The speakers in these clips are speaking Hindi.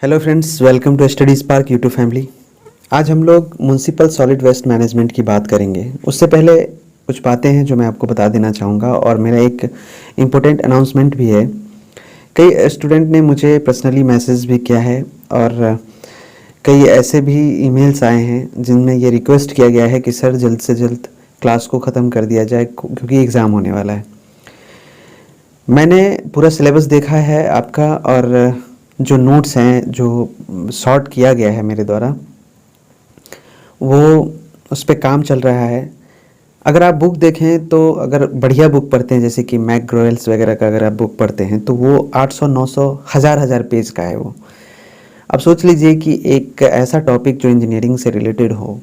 Hello friends, welcome to Study Spark YouTube family. आज हम लोग म्युनिसिपल सॉलिड वेस्ट मैनेजमेंट की बात करेंगे। उससे पहले कुछ बातें हैं जो मैं आपको बता देना चाहूँगा और मेरा एक इम्पोर्टेंट अनाउंसमेंट भी है। कई स्टूडेंट ने मुझे पर्सनली मैसेज भी किया है और कई ऐसे भी ईमेल्स आए हैं जिनमें ये रिक्वेस्ट किया गया है कि सर जल्द से जल्द क्लास को ख़त्म कर दिया जाए क्योंकि एग्ज़ाम होने वाला है। मैंने पूरा सिलेबस देखा है आपका और जो नोट्स हैं जो सॉर्ट किया गया है मेरे द्वारा वो उस पर काम चल रहा है। अगर आप बुक देखें तो अगर बढ़िया बुक पढ़ते हैं जैसे कि मैकग्रो-वेल्स वगैरह का अगर आप बुक पढ़ते हैं तो वो 800 900 हज़ार पेज का है वो। अब सोच लीजिए कि एक ऐसा टॉपिक जो इंजीनियरिंग से रिलेटेड हो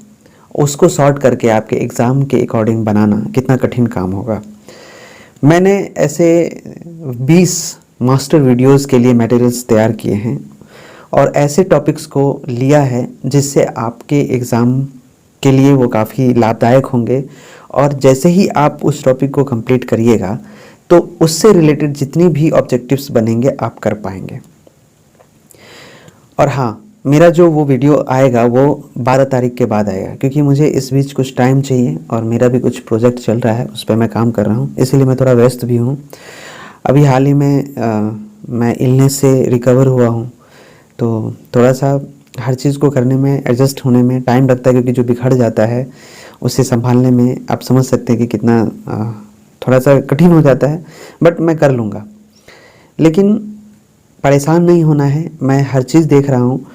उसको सॉर्ट करके आपके एग्ज़ाम के अकॉर्डिंग बनाना कितना कठिन काम होगा। मैंने ऐसे 20 मास्टर वीडियोस के लिए मटेरियल्स तैयार किए हैं और ऐसे टॉपिक्स को लिया है जिससे आपके एग्ज़ाम के लिए वो काफ़ी लाभदायक होंगे और जैसे ही आप उस टॉपिक को कंप्लीट करिएगा तो उससे रिलेटेड जितनी भी ऑब्जेक्टिव्स बनेंगे आप कर पाएंगे। और हाँ, मेरा जो वो वीडियो आएगा वो 12 तारीख के बाद आएगा क्योंकि मुझे इस बीच कुछ टाइम चाहिए और मेरा भी कुछ प्रोजेक्ट चल रहा है, उस पर मैं काम कर रहा हूँ, इसलिए मैं थोड़ा व्यस्त भी हूँ। अभी हाल ही में मैं इलनेस से रिकवर हुआ हूँ तो थोड़ा सा हर चीज़ को करने में एडजस्ट होने में टाइम लगता है क्योंकि जो बिखर जाता है उसे संभालने में आप समझ सकते हैं कि कितना थोड़ा सा कठिन हो जाता है, बट मैं कर लूँगा। लेकिन परेशान नहीं होना है, मैं हर चीज़ देख रहा हूँ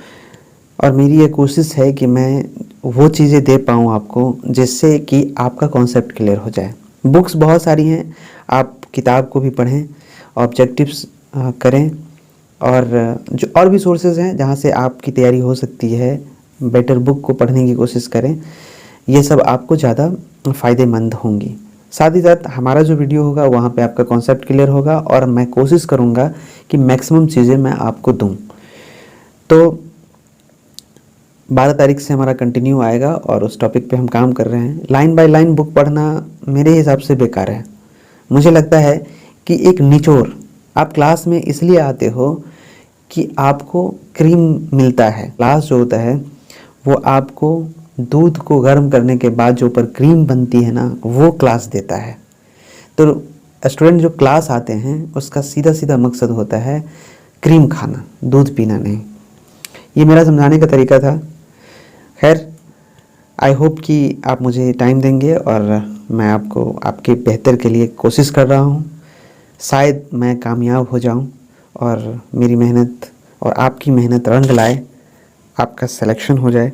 और मेरी ये कोशिश है कि मैं वो चीज़ें दे पाऊँ आपको जिससे कि आपका कॉन्सेप्ट क्लियर हो जाए। बुक्स बहुत सारी हैं, आप किताब को भी पढ़ें, ऑब्जेक्टिव्स करें और जो और भी सोर्सेज हैं जहाँ से आपकी तैयारी हो सकती है, बेटर बुक को पढ़ने की कोशिश करें। ये सब आपको ज़्यादा फ़ायदेमंद होंगी। साथ ही साथ हमारा जो वीडियो होगा वहाँ पे आपका कॉन्सेप्ट क्लियर होगा और मैं कोशिश करूँगा कि मैक्सिमम चीज़ें मैं आपको दूँ। तो 12 तारीख से हमारा कंटिन्यू आएगा और उस टॉपिक पे हम काम कर रहे हैं। लाइन बाय लाइन बुक पढ़ना मेरे हिसाब से बेकार है। मुझे लगता है कि एक निचोड़, आप क्लास में इसलिए आते हो कि आपको क्रीम मिलता है। क्लास जो होता है वो आपको दूध को गर्म करने के बाद जो ऊपर क्रीम बनती है ना, वो क्लास देता है। तो स्टूडेंट जो क्लास आते हैं उसका सीधा सीधा मकसद होता है क्रीम खाना, दूध पीना नहीं। ये मेरा समझाने का तरीका था। खैर, आई होप कि आप मुझे टाइम देंगे और मैं आपको आपके बेहतर के लिए कोशिश कर रहा हूँ। शायद मैं कामयाब हो जाऊँ और मेरी मेहनत और आपकी मेहनत रंग लाए, आपका सिलेक्शन हो जाए,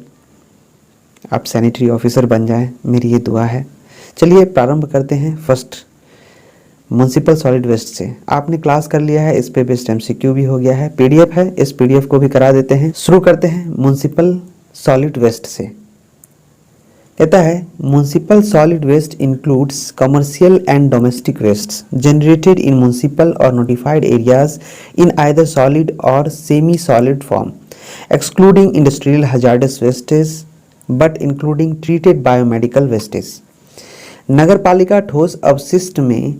आप सैनिटरी ऑफिसर बन जाए, मेरी ये दुआ है। चलिए प्रारंभ करते हैं फर्स्ट म्युनिसिपल सॉलिड वेस्ट से। आपने क्लास कर लिया है, इस पे बेस्ड एमसीक्यू भी हो गया है, पीडीएफ है, इस पीडीएफ को भी करा देते हैं। शुरू करते हैं म्युनिसिपल सॉलिड वेस्ट से। कहता है municipal solid waste includes commercial and domestic wastes generated in municipal और notified areas in either solid और semi solid form, excluding industrial hazardous wastage but including treated biomedical wastage. नगर पालिका ठोस अपशिष्ट में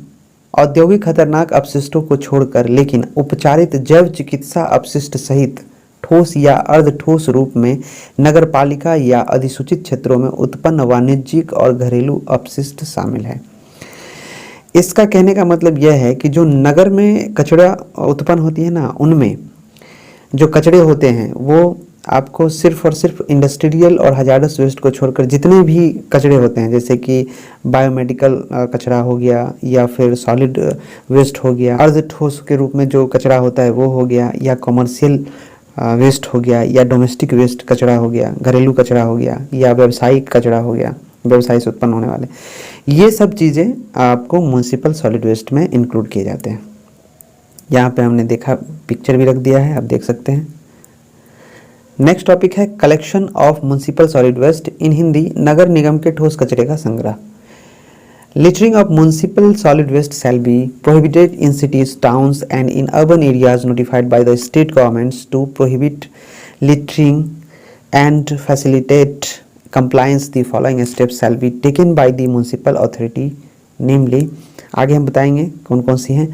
औद्योगिक खतरनाक अपशिष्टों को छोड़कर लेकिन उपचारित जैव चिकित्सा अपशिष्ट सहित ठोस या अर्ध ठोस रूप में नगर पालिका या अधिसूचित क्षेत्रों में उत्पन्न वाणिज्यिक और घरेलू अपशिष्ट शामिल है। इसका कहने का मतलब यह है कि जो नगर में कचरा उत्पन्न होती है ना, उनमें जो कचरे होते हैं वो आपको सिर्फ और सिर्फ इंडस्ट्रियल और हजार्डस वेस्ट को छोड़कर जितने भी कचरे होते हैं, जैसे कि बायोमेडिकल कचरा हो गया या फिर सॉलिड वेस्ट हो गया, अर्ध ठोस के रूप में जो कचरा होता है वो हो गया, या कमर्शियल वेस्ट हो गया, या डोमेस्टिक वेस्ट कचरा हो गया, घरेलू कचरा हो गया, या व्यावसायिक कचरा हो गया, व्यवसाय से उत्पन्न होने वाले, ये सब चीज़ें आपको म्युनिसिपल सॉलिड वेस्ट में इंक्लूड किए जाते हैं। यहाँ पे हमने देखा, पिक्चर भी रख दिया है, आप देख सकते हैं। नेक्स्ट टॉपिक है collection of municipal solid waste, in Hindi नगर निगम के ठोस कचरे का संग्रह। Littering of municipal solid waste shall be prohibited in cities, towns and in urban areas notified by the state governments. To prohibit littering and facilitate compliance, the following steps shall be taken by the municipal authority, namely, आगे हम बताएंगे कौन कौन सी हैं।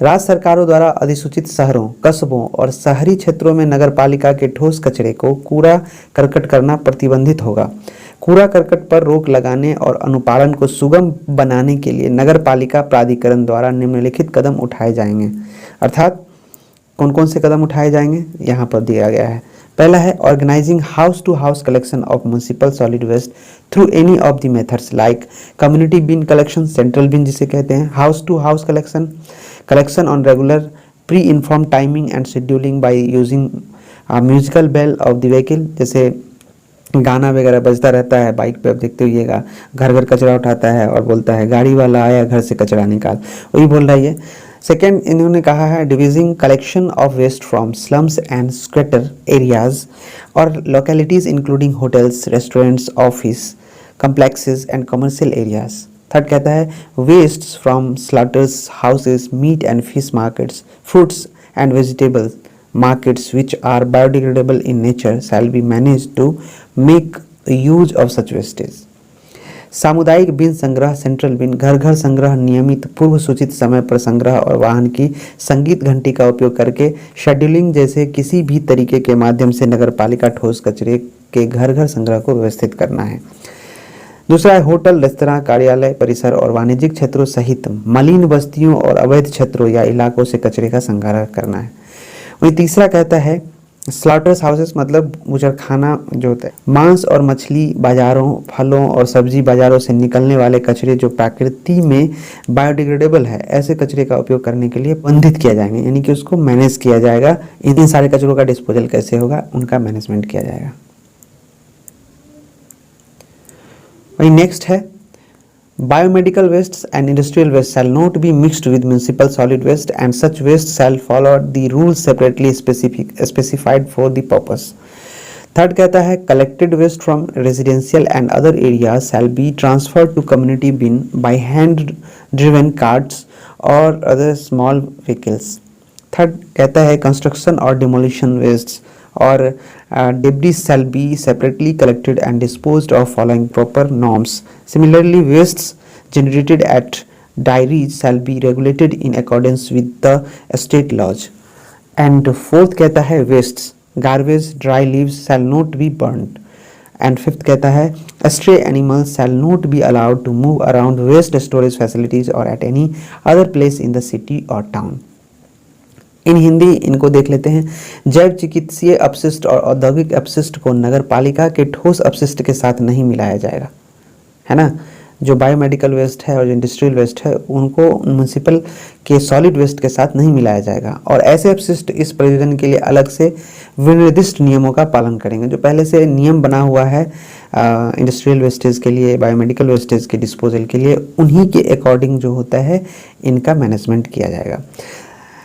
राज्य सरकारों द्वारा अधिसूचित शहरों, कस्बों और शहरी क्षेत्रों में नगर पालिका के ठोस कचरे को कूड़ा करकट करना प्रतिबंधित होगा। कूड़ा करकट पर रोक लगाने और अनुपालन को सुगम बनाने के लिए नगर पालिका प्राधिकरण द्वारा निम्नलिखित कदम उठाए जाएंगे। अर्थात कौन कौन से कदम उठाए जाएंगे यहाँ पर दिया गया है। पहला है organising house to house collection of municipal solid waste through any of the methods like community bin collection, central bin जिसे कहते हैं, house to house collection, collection on regular pre inform timing and scheduling by using musical bell of the vehicle. जैसे गाना वगैरह बजता रहता है बाइक पे, आप देखते होइएगा, घर घर कचरा उठाता है और बोलता है गाड़ी वाला आया घर से कचरा निकाल, वही बोल रहा है ये। सेकेंड, इन्होंने कहा है dividing collection of waste from slums and squatter areas और localities including hotels, restaurants, office complexes and commercial areas। Third कहता है waste from slaughters houses, meat and fish markets, fruits and vegetable markets which are biodegradable in nature shall be managed to make use of such wastage। सामुदायिक बिन संग्रह, सेंट्रल बिन, घर घर संग्रह, नियमित पूर्व सूचित समय पर संग्रह और वाहन की संगीत घंटी का उपयोग करके शेड्यूलिंग जैसे किसी भी तरीके के माध्यम से नगरपालिका ठोस कचरे के घर घर संग्रह को व्यवस्थित करना है। दूसरा है होटल, रेस्तरां, कार्यालय परिसर और वाणिज्यिक क्षेत्रों सहित मलिन बस्तियों और अवैध क्षेत्रों या इलाकों से कचरे का संग्रह करना है। वहीं तीसरा कहता है स्लॉटर्स हाउसेस मतलब बूचड़खाना जो होता है, मांस और मछली बाजारों, फलों और सब्जी बाजारों से निकलने वाले कचरे जो प्रकृति में बायोडिग्रेडेबल है, ऐसे कचरे का उपयोग करने के लिए बंधित किया जाएंगे, यानी कि उसको मैनेज किया जाएगा। इन सारे कचरों का डिस्पोजल कैसे होगा, उनका मैनेजमेंट किया जाएगा। वही नेक्स्ट है biomedical wastes and industrial waste shall not be mixed with municipal solid waste and such waste shall follow the rules separately specified for the purpose। Third कहता है collected waste from residential and other areas shall be transferred to community bin by hand driven carts or other small vehicles। Third कहता है construction or demolition wastes or debris shall be separately collected and disposed of following proper norms। Similarly, wastes generated at dairies shall be regulated in accordance with the state laws। And fourth कहता है wastes, garbage, dry leaves shall not be burnt। And fifth कहता है stray animals shall not be allowed to move around waste storage facilities or at any other place in the city or town। इन हिंदी इनको देख लेते हैं। जैव चिकित्सीय अपशिष्ट और औद्योगिक अपशिष्ट को नगर पालिका के ठोस अपशिष्ट के साथ नहीं मिलाया जाएगा, है ना। जो बायोमेडिकल वेस्ट है और जो इंडस्ट्रियल वेस्ट है उनको म्युनिसिपल के सॉलिड वेस्ट के साथ नहीं मिलाया जाएगा। और ऐसे अपशिष्ट इस प्रयोजन के लिए अलग से विनिर्दिष्ट नियमों का पालन करेंगे। जो पहले से नियम बना हुआ है इंडस्ट्रियल वेस्टेज के लिए, बायोमेडिकल वेस्टेज के डिस्पोजल के लिए, उन्हीं के अकॉर्डिंग जो होता है इनका मैनेजमेंट किया जाएगा।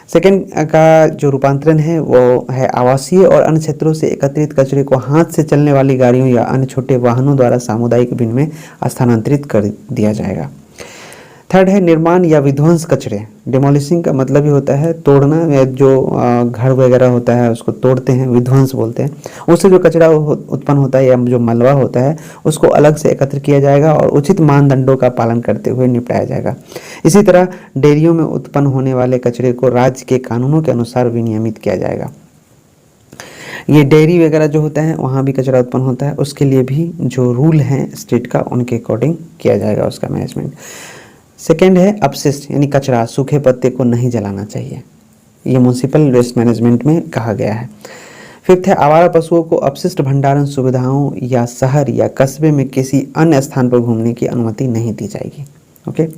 सेकेंड का जो रूपांतरण है वो है आवासीय और अन्य क्षेत्रों से एकत्रित कचरे को हाथ से चलने वाली गाड़ियों या अन्य छोटे वाहनों द्वारा सामुदायिक बिन में स्थानांतरित कर दिया जाएगा। थर्ड है निर्माण या विध्वंस कचरे। डिमोलिशिंग का मतलब ही होता है तोड़ना, या जो घर वगैरह होता है उसको तोड़ते हैं, विध्वंस बोलते हैं। उससे जो कचरा उत्पन्न होता है या जो मलबा होता है उसको अलग से एकत्र किया जाएगा और उचित मानदंडों का पालन करते हुए निपटाया जाएगा। इसी तरह डेयरियों में उत्पन्न होने वाले कचरे को राज्य के कानूनों के अनुसार विनियमित किया जाएगा। ये डेयरी वगैरह जो होता है वहाँ भी कचरा उत्पन्न होता है, उसके लिए भी जो रूल हैं स्टेट का उनके अकॉर्डिंग किया जाएगा उसका मैनेजमेंट। सेकेंड है अपशिष्ट यानी कचरा, सूखे पत्ते को नहीं जलाना चाहिए, ये म्युनिसिपल वेस्ट मैनेजमेंट में कहा गया है। फिफ्थ है आवारा पशुओं को अपशिष्ट भंडारण सुविधाओं या शहर या कस्बे में किसी अन्य स्थान पर घूमने की अनुमति नहीं दी जाएगी। ओके,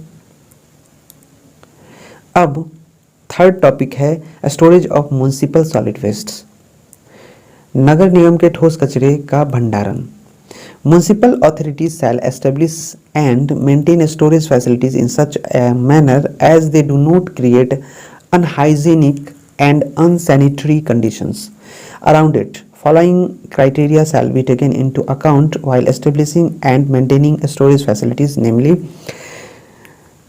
अब थर्ड टॉपिक है storage of municipal solid waste, नगर निगम के ठोस कचरे का भंडारण। Municipal authorities shall establish and maintain storage facilities in such a manner as they do not create unhygienic and unsanitary conditions around it. Following criteria shall be taken into account while establishing and maintaining storage facilities, namely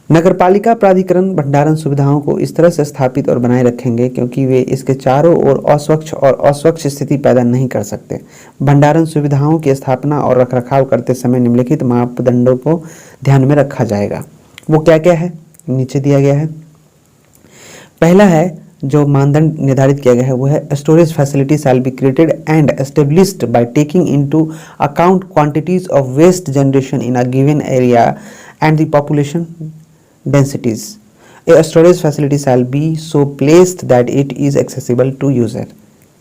नगरपालिका प्राधिकरण भंडारण सुविधाओं को इस तरह से स्थापित और बनाए रखेंगे क्योंकि वे इसके चारों ओर अस्वच्छ और अस्वच्छ स्थिति पैदा नहीं कर सकते। भंडारण सुविधाओं की स्थापना और रखरखाव करते समय निम्नलिखित मापदंडों को ध्यान में रखा जाएगा। वो क्या क्या है, नीचे दिया गया है। पहला है जो मानदंड निर्धारित किया गया है वो है storage facility shall be created and established by taking into account quantities of waste generation in a given area and the population densities. A storage facility shall be so placed that it is accessible to user.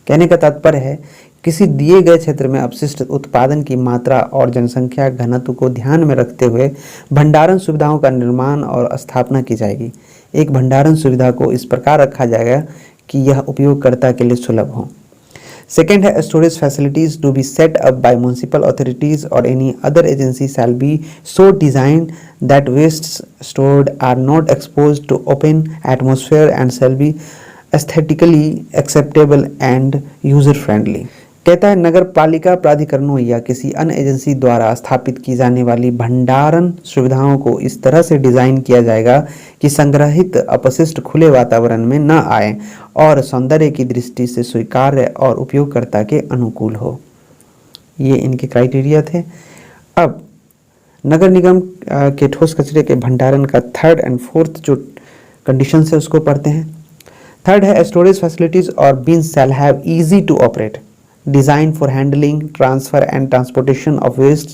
कहने का तात्पर्य है किसी दिए गए क्षेत्र में अपशिष्ट उत्पादन की मात्रा और जनसंख्या घनत्व को ध्यान में रखते हुए भंडारण सुविधाओं का निर्माण और स्थापना की जाएगी। एक भंडारण सुविधा को इस प्रकार रखा जाएगा कि यह उपयोगकर्ता के लिए सुलभ हो। सेकेंड है storage facilities to be set up by municipal authorities और any other agency shall be so designed that waste stored are not exposed to open atmosphere and shall be aesthetically acceptable and user friendly. कहता है नगर पालिका प्राधिकरणों या किसी अन्य एजेंसी द्वारा स्थापित की जाने वाली भंडारण सुविधाओं को इस तरह से डिजाइन किया जाएगा कि संग्रहित अपशिष्ट खुले वातावरण में न आए और सौंदर्य की दृष्टि से स्वीकार्य और उपयोगकर्ता के अनुकूल हो। ये इनके क्राइटेरिया थे। अब नगर निगम के ठोस कचरे के भंडारण का थर्ड एंड फोर्थ जो कंडीशन है उसको पढ़ते हैं। थर्ड है स्टोरेज फैसिलिटीज और bins shall have easy to operate, designed for handling, transfer and transportation of wastes.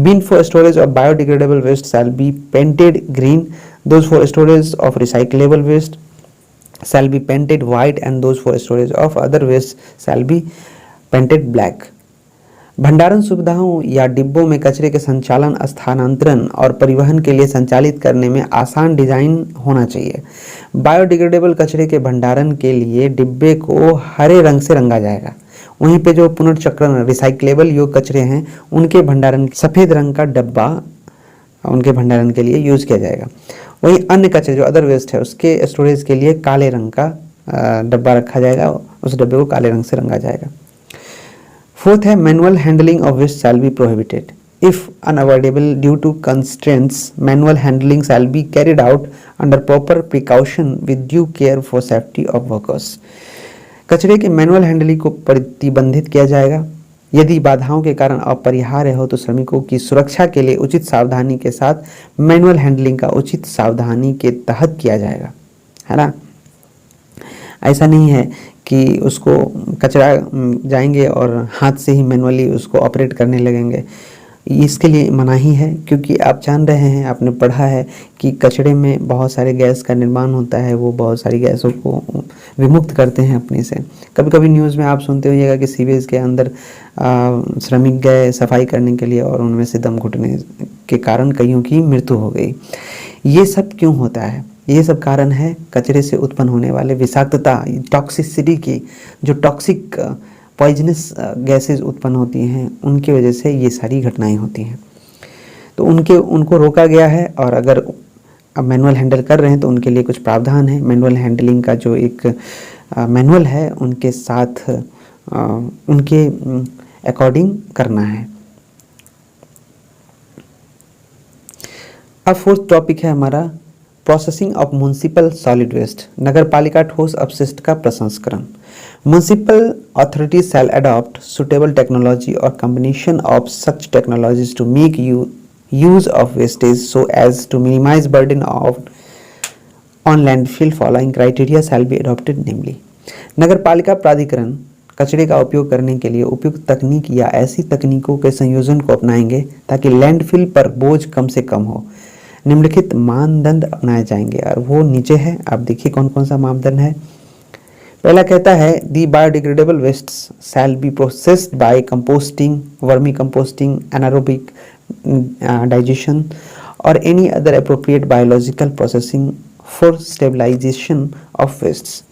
Bin for storage of biodegradable waste shall be painted green. Those for storage of recyclable waste shall be painted white and those for storage of other waste shall be painted black. भंडारण सुविधाओं या डिब्बों में कचरे के संचालन, स्थानांतरण और परिवहन के लिए संचालित करने में आसान डिजाइन होना चाहिए। बायोडिग्रेडेबल कचरे के भंडारण के लिए डिब्बे को हरे रंग से रंगा जाएगा। वहीं पे जो पुनर्चक्रण रिसाइक्लेबल योग्य कचरे हैं उनके भंडारण सफ़ेद रंग का डब्बा उनके भंडारण के लिए यूज़ किया जाएगा। वहीं अन्य कचरे जो अदर वेस्ट है उसके स्टोरेज के लिए काले रंग का डब्बा रखा जाएगा, उस डब्बे को काले रंग से रंगा जाएगा। फोर्थ है manual handling of waste shall be prohibited if unavoidable due to constraints. Manual handling shall be carried out under proper precaution with due care for safety of workers. कचरे के मैनुअल हैंडलिंग को प्रतिबंधित किया जाएगा। यदि बाधाओं के कारण अपरिहार्य हो तो श्रमिकों की सुरक्षा के लिए उचित सावधानी के साथ मैनुअल हैंडलिंग का उचित सावधानी के तहत किया जाएगा, है ना। ऐसा नहीं है कि उसको कचरा जाएंगे और हाथ से ही मैनुअली उसको ऑपरेट करने लगेंगे, इसके लिए मनाही है। क्योंकि आप जान रहे हैं, आपने पढ़ा है कि कचरे में बहुत सारे गैस का निर्माण होता है, वो बहुत सारी गैसों को विमुक्त करते हैं अपने से। कभी कभी न्यूज़ में आप सुनते होइएगा कि सीवेज के अंदर श्रमिक गए सफाई करने के लिए और उनमें से दम घुटने के कारण कईयों की मृत्यु हो गई। ये सब क्यों होता है? ये सब कारण है कचरे से उत्पन्न होने वाले विषाक्तता, टॉक्सिसिटी की, जो टॉक्सिक पॉइजनस गैसेस उत्पन्न होती हैं उनकी वजह से ये सारी घटनाएं होती हैं। तो उनको रोका गया है। और अगर अब मैनुअल हैंडल कर रहे हैं तो उनके लिए कुछ प्रावधान है। मैनुअल हैंडलिंग का जो एक मैनुअल है उनके साथ उनके अकॉर्डिंग करना है। अब फोर्थ टॉपिक है हमारा processing of municipal solid waste, नगर पालिका ठोस अपशिष्ट का प्रसंस्करण। Municipal authorities shall adopt suitable technology or combination of such technologies to make use of wastage so as to minimize burden on landfill. Following criteria shall be adopted, namely नगर पालिका प्राधिकरण कचरे का उपयोग करने के लिए उपयुक्त तकनीक या ऐसी तकनीकों के संयोजन को अपनाएंगे ताकि लैंडफिल पर बोझ कम से कम हो। निम्नलिखित मानदंड अपनाए जाएंगे और वो नीचे है, आप देखिए कौन कौन सा मानदंड है। पहला कहता है the biodegradable waste shall be processed by composting, vermi composting, anaerobic digestion और any other appropriate biological processing for stabilization of wastes.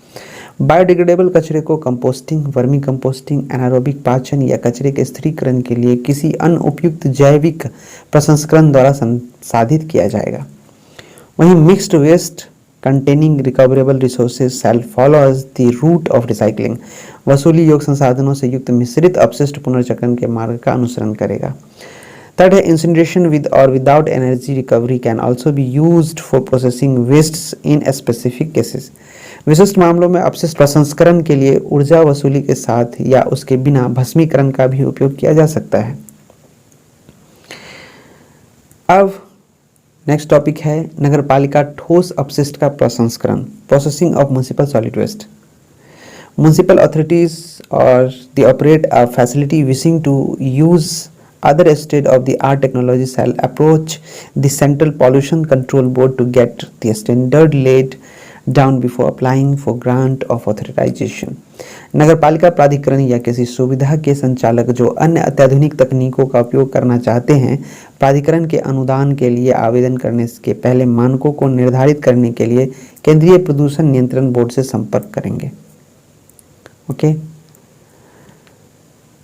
Biodegradable कचरे को कंपोस्टिंग, वर्मी कंपोस्टिंग, एनारोबिक पाचन या कचरे के स्थिरीकरण के लिए किसी अन्य उपयुक्त जैविक प्रसंस्करण द्वारा संसाधित किया जाएगा। वहीं mixed waste containing recoverable resources shall follow the route of recycling, वसूली योग्य संसाधनों से युक्त मिश्रित अपशिष्ट पुनर्चक्रण के मार्ग का अनुसरण करेगा। थर्ड है incineration with or without energy recovery can also be used for processing wastes in specific cases. विशिष्ट मामलों में अपशिष्ट प्रसंस्करण के लिए ऊर्जा वसूली के साथ या उसके बिना भस्मीकरण का भी उपयोग किया जा सकता है। अब नेक्स्ट टॉपिक है नगर पालिका ठोस अपशिष्ट का प्रसंस्करण, processing of municipal solid waste. Municipal authorities or they operate a facility wishing to use other state-of-the-art technology shall approach the Central Pollution Control Board to get the standard laid down before applying for grant of authorization. नगर पालिका प्राधिकरण या किसी सुविधा के संचालक जो अन्य अत्याधुनिक तकनीकों का उपयोग करना चाहते हैं, प्राधिकरण के अनुदान के लिए आवेदन करने के पहले मानकों को निर्धारित करने के लिए केंद्रीय प्रदूषण नियंत्रण बोर्ड से संपर्क करेंगे। ओके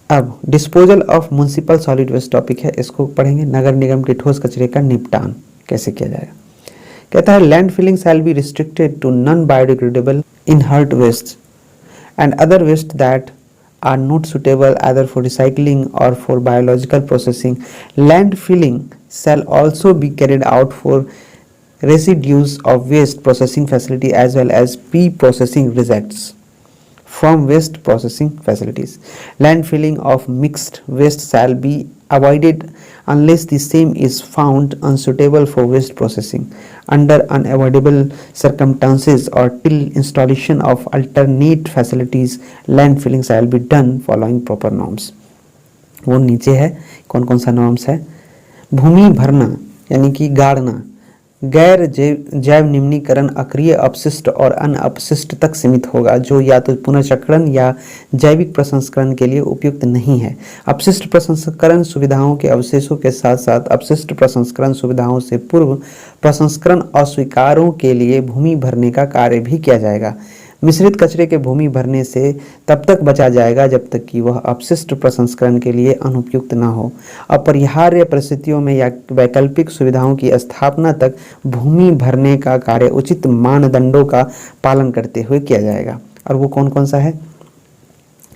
अब disposal of municipal solid waste topic है, इसको पढ़ेंगे। नगर निगम के ठोस कचरे का निपटान कैसे किया जाएगा। कहता है land filling shall be restricted to non biodegradable inert waste and other waste that are not suitable either for recycling और for biological processing. Land filling shall also be carried out for residues of waste processing facility as well as pre processing rejects from waste processing facilities. Land filling of mixed waste shall be avoided unless the same is found unsuitable for waste processing. Under unavoidable circumstances or till installation of alternate facilities, land filling shall be done following proper norms. वो नीचे है, कौन कौन सा नॉर्म्स है। भूमि भरना यानी कि गाड़ना, गैर जैव निम्नीकरण अक्रिय अपशिष्ट और अन्य अपशिष्ट तक सीमित होगा जो या तो पुनर्चक्रण या जैविक प्रसंस्करण के लिए उपयुक्त नहीं है। अपशिष्ट प्रसंस्करण सुविधाओं के अवशेषों के साथ साथ अपशिष्ट प्रसंस्करण सुविधाओं से पूर्व प्रसंस्करण अस्वीकारों के लिए भूमि भरने का कार्य भी किया जाएगा। मिश्रित कचरे के भूमि भरने से तब तक बचा जाएगा जब तक कि वह अपशिष्ट प्रसंस्करण के लिए अनुपयुक्त न हो। अपरिहार्य परिस्थितियों में या वैकल्पिक सुविधाओं की स्थापना तक भूमि भरने का कार्य उचित मानदंडों का पालन करते हुए किया जाएगा। और वो कौन कौन सा है।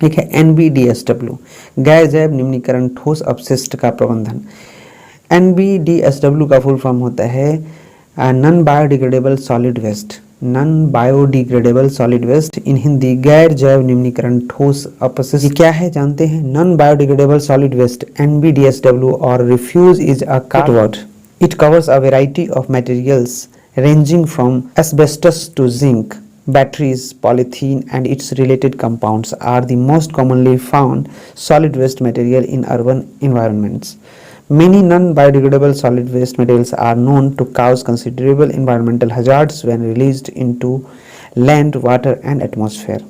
एक है NBDSW, गैर जैव निम्नीकरण ठोस अपशिष्ट का प्रबंधन। NBDSW का फुल फॉर्म होता है non biodegradable solid waste, non biodegradable solid waste, in Hindi गैर जैव निम्नीकरण ठोस अपशिष्ट। ये क्या है जानते हैं। Non biodegradable solid waste NBDSW और refuse is a catchword. It covers a variety of materials ranging from asbestos to zinc. Batteries, polythene and its related compounds are the most commonly found solid waste material in urban environments. Many non-biodegradable solid waste materials are known to cause considerable environmental hazards when released into land, water and atmosphere.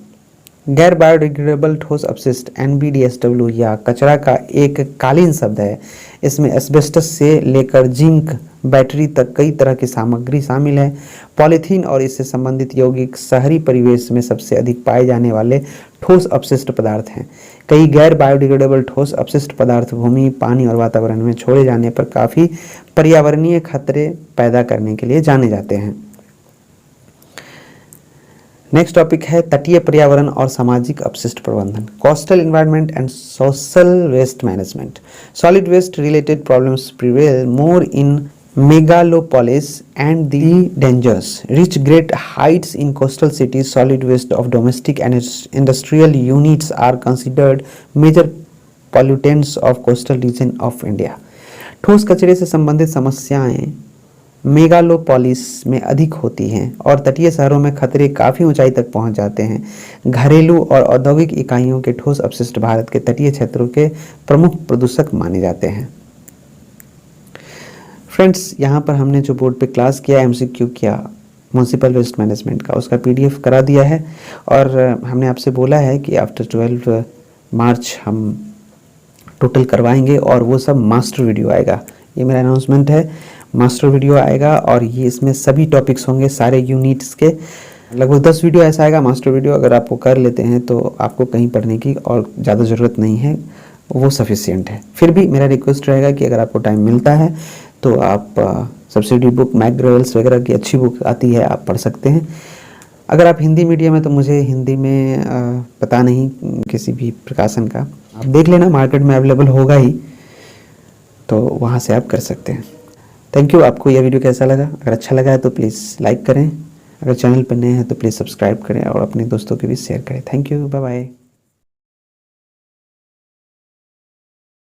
गैर बायोडिग्रेडेबल ठोस अपशिष्ट NBDSW या कचरा का एक कालीन शब्द है। इसमें एस्बेस्टस से लेकर जिंक, बैटरी तक कई तरह की सामग्री शामिल है। पॉलीथीन और इससे संबंधित यौगिक शहरी परिवेश में सबसे अधिक पाए जाने वाले ठोस अपशिष्ट पदार्थ हैं। कई गैर बायोडिग्रेडेबल ठोस अपशिष्ट पदार्थ भूमि, पानी और वातावरण में छोड़े जाने पर काफ़ी पर्यावरणीय खतरे पैदा करने के लिए जाने जाते हैं। नेक्स्ट टॉपिक है तटीय पर्यावरण और सामाजिक अपशिष्ट प्रबंधन, coastal environment and social waste management. Solid waste related problems prevail more in megalopolis and the dangers reach great heights in coastal cities. Solid waste of domestic and industrial units are considered major pollutants of coastal region of India. ठोस कचरे से संबंधित समस्याएं मेगालोपोलिस में अधिक होती हैं और तटीय शहरों में खतरे काफ़ी ऊंचाई तक पहुंच जाते हैं। घरेलू और औद्योगिक इकाइयों के ठोस अपशिष्ट भारत के तटीय क्षेत्रों के प्रमुख प्रदूषक माने जाते हैं। फ्रेंड्स, यहाँ पर हमने जो बोर्ड पे क्लास किया, MCQ किया म्युनिसिपल वेस्ट मैनेजमेंट का, उसका PDF करा दिया है और हमने आपसे बोला है कि आफ्टर 12 मार्च हम टोटल करवाएंगे और वो सब मास्टर वीडियो आएगा। ये मेरा अनाउंसमेंट है, मास्टर वीडियो आएगा और ये इसमें सभी टॉपिक्स होंगे सारे यूनिट्स के। लगभग 10 वीडियो ऐसा आएगा मास्टर वीडियो। अगर आप वो कर लेते हैं तो आपको कहीं पढ़ने की और ज़्यादा ज़रूरत नहीं है, वो सफिशिएंट है। फिर भी मेरा रिक्वेस्ट रहेगा कि अगर आपको टाइम मिलता है तो आप सब्सिडी बुक मैकग्रेवल्स वगैरह की अच्छी बुक आती है, आप पढ़ सकते हैं। अगर आप हिंदी मीडियम है तो मुझे हिंदी में पता नहीं किसी भी प्रकाशन का, आप देख लेना, मार्केट में अवेलेबल होगा ही, तो वहाँ से आप कर सकते हैं। Thank you. आपको यह वीडियो कैसा लगा? अगर अच्छा लगा है तो प्लीज़ लाइक करें, अगर चैनल पर नए हैं तो प्लीज़ सब्सक्राइब करें और अपने दोस्तों के भी शेयर करें। Thank you, bye bye.